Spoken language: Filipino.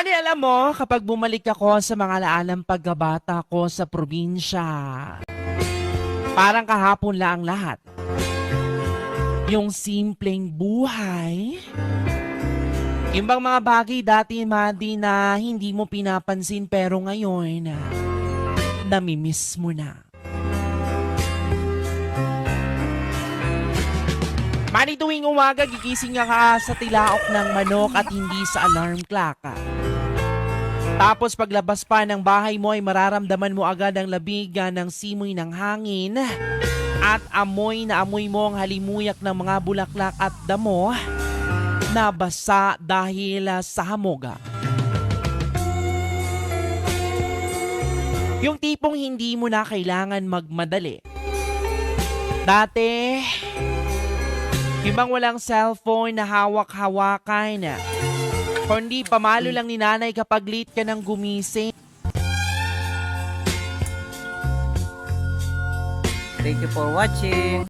Mani, alam mo, kapag bumalik ako sa mga laalang pagkabata ko sa probinsya, parang kahapon lang ang lahat. Yung simpleng buhay, yung bang mga bagay dati, Madi, na hindi mo pinapansin pero ngayon, namimiss mo na. Mani, tuwing umaga, gigising ka sa tilaok ng manok at hindi sa alarm clock. Tapos paglabas pa ng bahay mo ay mararamdaman mo agad ang labig ng simoy ng hangin at amoy na amoy mo ang halimuyak ng mga bulaklak at damo na basa dahil sa hamoga. Yung tipong hindi mo na kailangan magmadali. Dati, yung bang walang cellphone na hawak-hawakan, kundi pamalo lang ni nanay kapag late ka nang gumising. Thank you for watching.